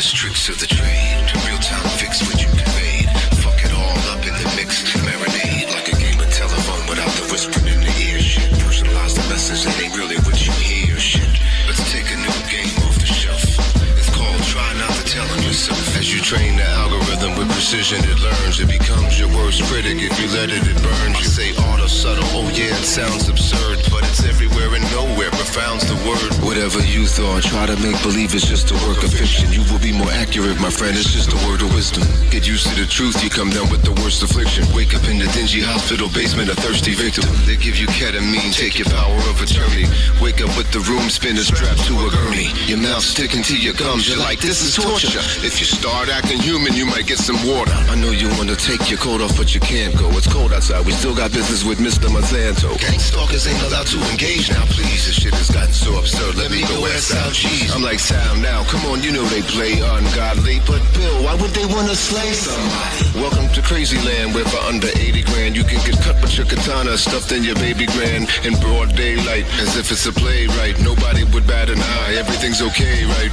latest tricks of the trade. Real-time fix what you conveyed. Fuck it all up in the mix. Marinade like a game of telephone without the whispering in the ear. Shit, personalize the message that ain't really what you hear. Shit, let's take a new game off the shelf. It's called try not to tell on yourself. As you train the algorithm with precision, it learns. It becomes your worst critic. If you let it, it burns. I say art or subtle. Oh yeah, it sounds absurd, but it's everywhere and nowhere. Profound's the word. Whatever you thought, try to make believe it's just a work of fiction. You will be more accurate, my friend. It's just a word of wisdom. Get used to the truth. You come down with the worst affliction. Wake up in the dingy hospital basement, a thirsty victim. They give you ketamine, take your power of attorney. Wake up with the room spinner strapped to a gurney. Your mouth sticking to your gums. You're like, this is torture. If you start acting human, you might get some water. I know you want to take your coat off, but you can't go. It's cold outside. We still got business with Mr. Monsanto. Gang stalkers ain't allowed to engage now, please. This shit has gotten so absurd. Let me go ask Sal G's. I'm like, Sal, now, come on, you know they play ungodly. But Bill, why would they want to slay somebody? Welcome to Crazy Land, where for under 80 grand, you can get cut with your katana stuffed in your baby grand in broad daylight, as if it's a playwright. Nobody would bat an eye. Everything's okay, right?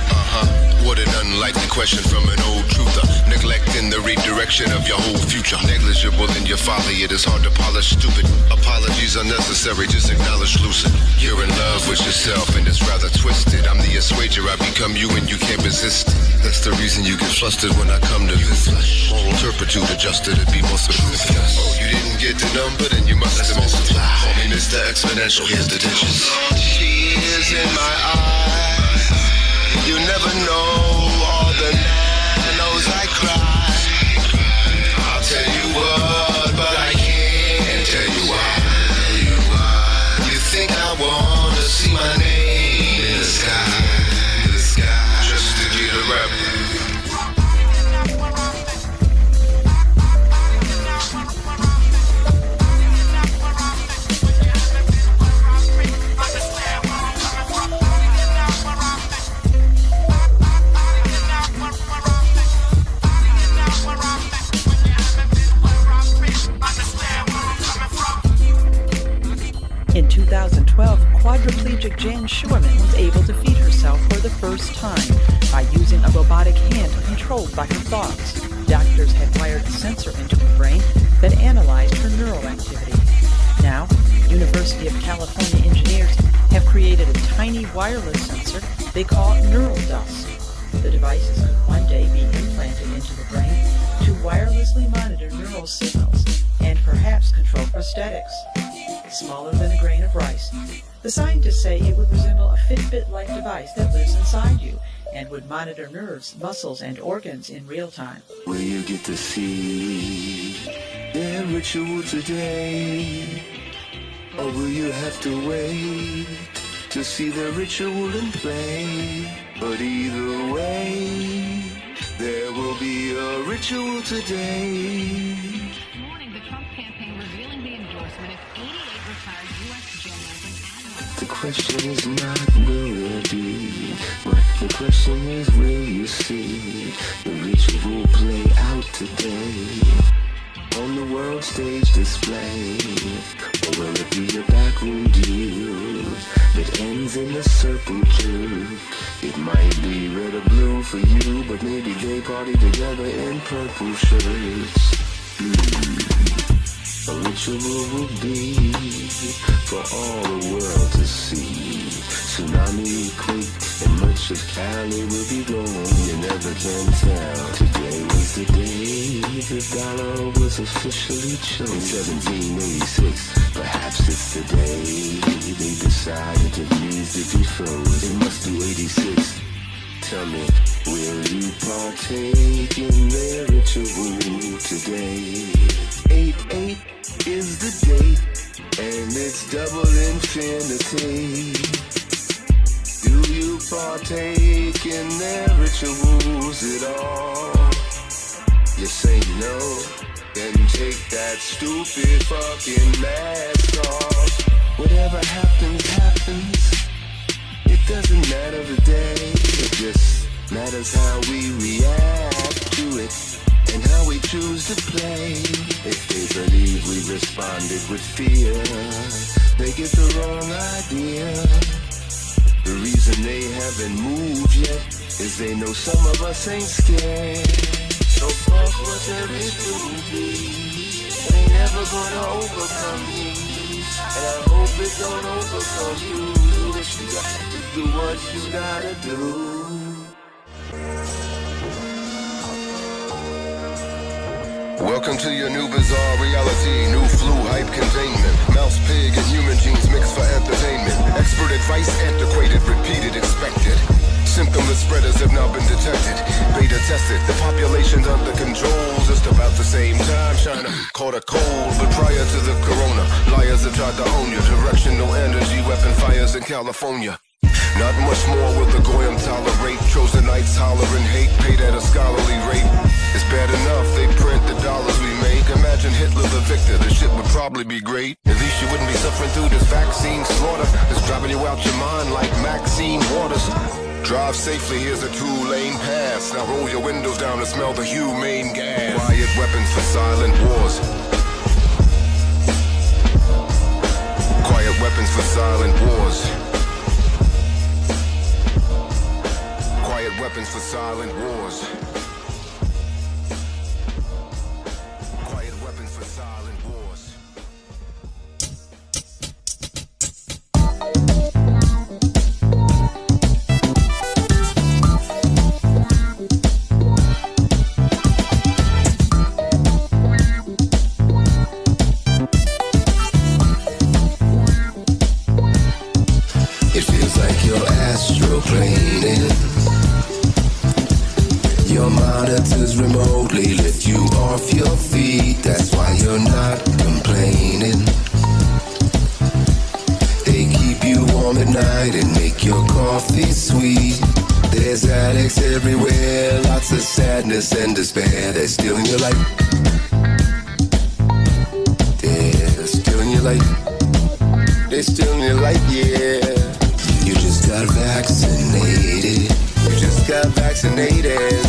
What an unlikely question from an old truther. Neglecting the redirection of your whole future. Negligible in your folly, it is hard to polish stupid. Apologies unnecessary, just acknowledge lucid. You're in love with yourself and it's rather twisted. I'm the assuager, I become you and you can't resist. That's the reason you get flustered when I come to visit. Moral turpitude adjusted to be more specific. Oh, you didn't get the number, then you must have multiply. Call me Mr. Exponential, here's the digits. Tears in my eyes. You never know all the nanos I cry. I'll tell you what, but I can't tell you why. You think I wanna see my name in the sky, just to get a rap. In 2012, quadriplegic Jan Shurman was able to feed herself for the first time by using a robotic hand controlled by her thoughts. Doctors had wired a sensor into her brain that analyzed her neural activity. Now, University of California engineers have created a tiny wireless sensor they call neural dust. The devices could one day be implanted into the brain to wirelessly monitor neural signals and perhaps control prosthetics. Smaller than a grain of rice, the scientists say it would resemble a Fitbit-like device that lives inside you and would monitor nerves, muscles, and organs in real time. Will you get to see their ritual today? Or will you have to wait to see the ritual in play? But either way, there will be a ritual today. This morning, the Trump campaign revealing the endorsement of 88 retired U.S. generals and admirals. The question is not will there be, but the question is will you see the ritual play out today on the world stage display? Or will it be a backroom deal that ends in a circle jerk? It might be red or blue for you, but maybe they party together in purple shirts. A ritual will be for all the world to see. Tsunami, quake, and much of Cali will be gone. You never can tell. Today was the day the dollar was officially chosen. In 1786, perhaps it's the day they decided it needs to be frozen. It must be 86. Tell me, will you partake in their ritual today? 88 is the date, and it's double infinity. Do you partake in their rituals at all? You say no, then take that stupid fucking mask off. Whatever happens, happens. It doesn't matter the day, it just matters how we react to it and how we choose to play. If they believe we responded with fear, they get the wrong idea. The reason they haven't moved yet is they know some of us ain't scared. So fuck what there is to be. It ain't never gonna overcome me. And I hope it don't overcome you. Do what you got to do, what you gotta do. Welcome to your new bizarre reality, new flu hype containment. Mouse, pig, and human genes mixed for entertainment. Expert advice, antiquated, repeated, expected. Symptomless spreaders have now been detected. Beta tested, the population's under control. Just about the same time, China caught a cold. But prior to the corona, liars have tried to own you. Directional energy, weapon fires in California. Not much more will the goyim tolerate. Trojanites hollering hate, paid at a scholarly rate. It's bad enough they print the dollars we make. Imagine Hitler the victor, the shit would probably be great. At least you wouldn't be suffering through this vaccine slaughter. It's driving you out your mind like Maxine Waters. Drive safely, here's a 2-lane pass. Now roll your windows down and smell the humane gas. Quiet weapons for silent wars. Quiet weapons for silent wars. Quiet weapons for silent wars. Quiet weapons for silent wars. It feels like you're astroplaning. Your monitors remotely lift you off your feet. That's why you're not complaining. They keep you warm at night and make your coffee sweet. There's addicts everywhere, lots of sadness and despair. They're stealing your life. They're stealing your life. They're stealing your life, yeah. You just got vaccinated. You just got vaccinated.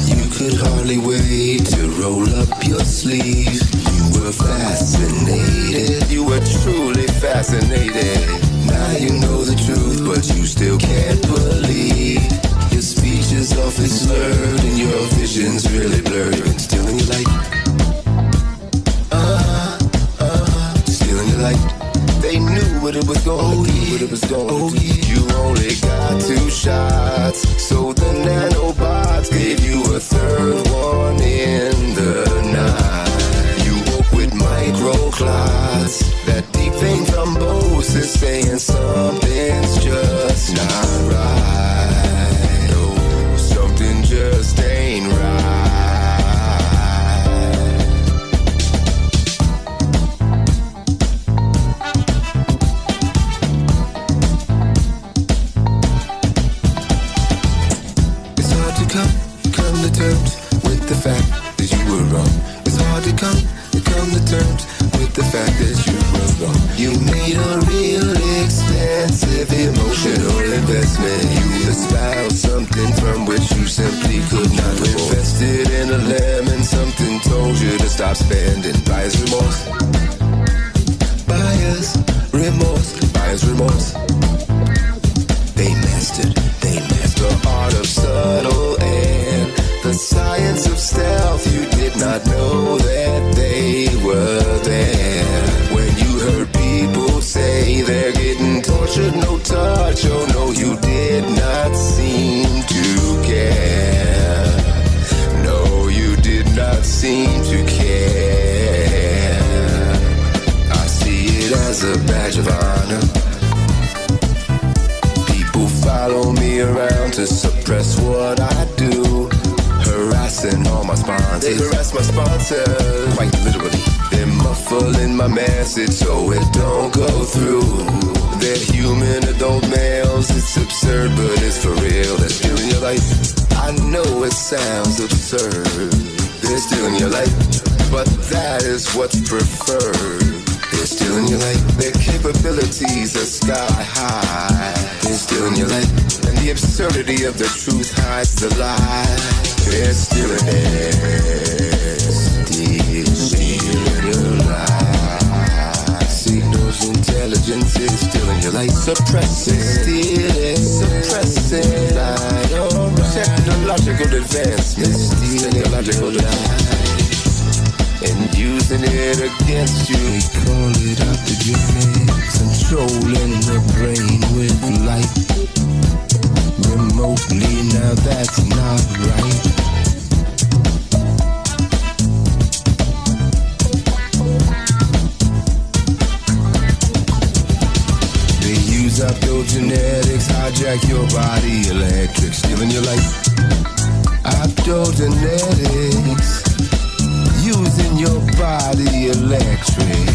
You could hardly wait to roll up your sleeve. You were fascinated. You were truly fascinated. Now you know the truth, but you still can't believe. Your speech is awfully slurred and your vision's really blurred. You've been stealing your light. Stealing your light. They knew what it was going to do, what it was going to do. You only got 2 shots, so the nanobots gave you a 3rd one in the night. You woke with microclots, that deep vein thrombosis saying something's just not right. Oh, something just ain't right. Come to terms with the fact that you were wrong. It's hard to come to terms with the fact that you were wrong. You made a real expensive emotional investment. You espoused something from which you simply could not live. Invested in a lemon, something told you to stop spending. Buyer's remorse. Buyer's remorse. Buyer's remorse. They mastered the art of subtle and the science of stealth. You did not know that they were there. When you heard people say they're getting tortured, no touch. Oh no, you did not seem to care. No, you did not seem to care. I see it as a badge of honor. Follow me around to suppress what I do. Harassing all my sponsors. They harass my sponsors. Quite literally. They're muffling my message so it don't go through. They're human adult males. It's absurd, but it's for real. They're stealing your life. I know it sounds absurd. They're stealing your life, but that is what's preferred. They're stealing your life. Their capabilities are sky high. They're stealing your life, and the absurdity of the truth hides the lie. They're stealing it. Stealing your life. Signals intelligence is stealing your life. Suppress it. Steal it. Suppress it. I don't check technological advancements, technological life, and using it against you. We call it optogenetics, controlling the brain with light remotely. Now that's not right. Optogenetics hijack your body, electric, stealing your life. Optogenetics using your body, electric.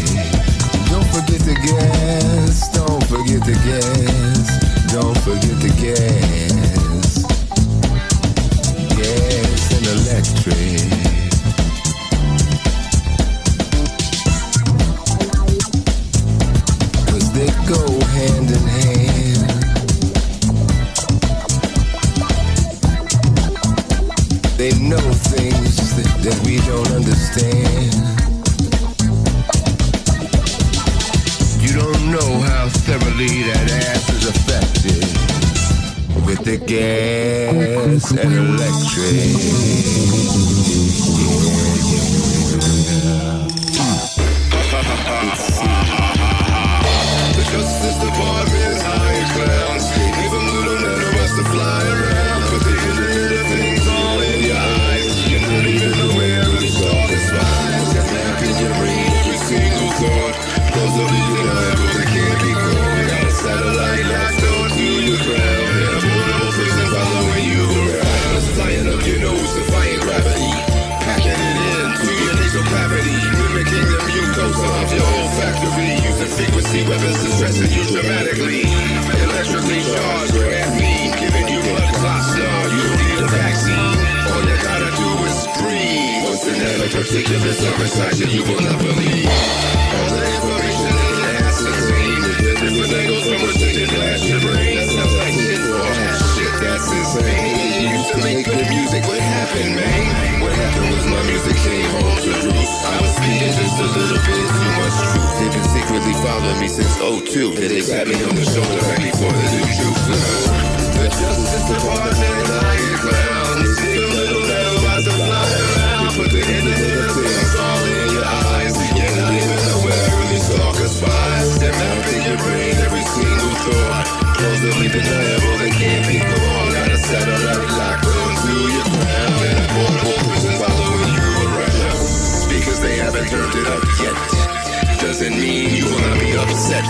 Don't forget the gas, don't forget the gas, don't forget the gas. Gas and electric. They go hand in hand. They know things that we don't understand. You don't know how thoroughly that ass is affected with the gas and electric. Justice Department's hired clowns. Even little none of us to fly around. Put the Internet of Things all in your eyes. You're not even aware of the stalking spies. You're mapping your brain every single thought. Those are undeniable, they can't be caught. Got a satellite latched onto your crown. And a portable prison following you around. Flying up your nose, defying gravity. Packing it into your nasal cavity. Mimicking the mucosa of your olfactory. Using frequency weapons to stressing you dramatically. Electrically charged graphene, giving you blood clots. No, you don't need a vaccine. All you gotta do is scream. Once the nanoparticulates are inside you, you will not believe. All the information in the ascertain. The different angles from which they can blast your brain. That sounds like shit for shit, that's insane. You used to make good music, what happened, man? What happened was my music came home to roost. I was speaking just a little bit too much truth. They've been secretly following me since 02. Then they pat me on the shoulder right before the new truth. The Justice Department hired clowns. See a little metal about to fly around. Put the Internet of Things all in your eyes. You're not even aware of these stalker spies. They're mapping your brain, every single thought. Plausibly deniable, they can't be caught. Got a satellite locked onto your crown. And a portable prison following you around. Because they haven't turned it up yet doesn't mean you will not be upset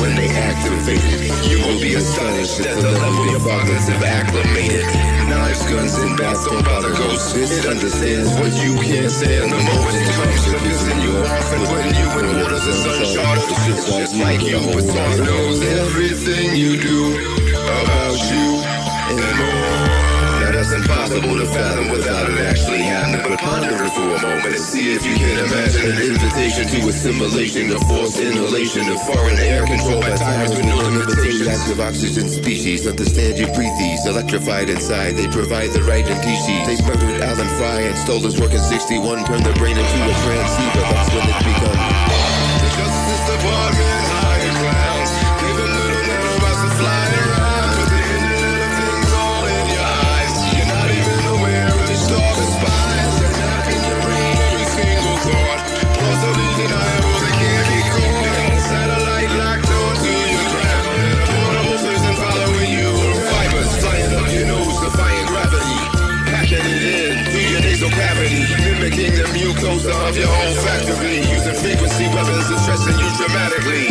when they activate it. You will be astonished at the level your fathers have acclimated. Knives, guns, and bats don't bother ghosts. It understands what you can't stand. The moment it comes to pissing you off and putting you in waters of uncharted. It's just like you, but it knows everything you do about you and more. Now that's impossible to fathom without it actually happening. But ponder it for a moment and see if you can imagine an invitation to assimilation, a forced inhalation of foreign air controlled by tyrants with no limitations. Active oxygen species, understand you breathe these. Electrified inside, they provide the right indices. They murdered Alan Fry and stole his work in 61. Turned their brain into a transceiver, that's when it begun. The Justice Department hired clowns. Gave them little nanobots to fly around. Put the Internet of Things all in your eyes. You're not even aware of these stalker spies. They're knocking your brain, every single thought. Plausibly deniable, they can't be caught. Got a satellite locked onto your ground. And a portable prison following you. Fibers flying up your nose, defying gravity. Packing it in through your nasal cavity. Mimicking the mucosa of your olfactory. Using frequency weapons and stressing you dramatically.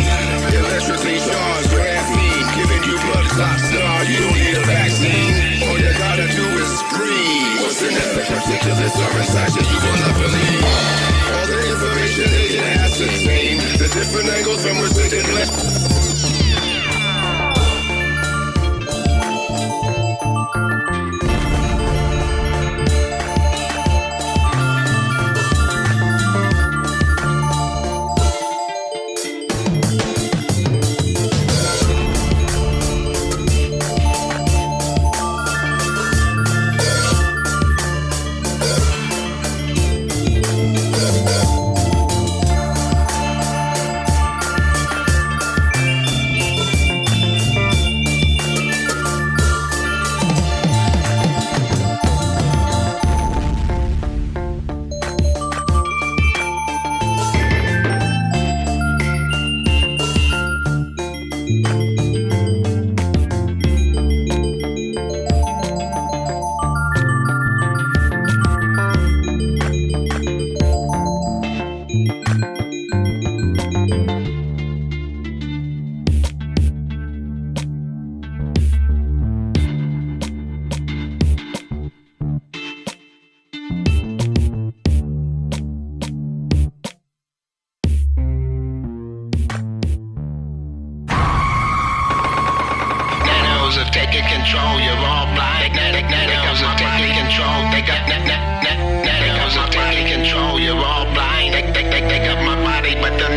Electrically charged graphene, giving you blood clots. No, you don't need a vaccine. All you gotta do is scream. Once the nanoparticulates are inside you, you will not believe. All the information they can ascertain. The different angles from which they can let. are taking control, you're all blind. Niggas are taking control, niggas are taking control, you're all blind. They got my body, but they're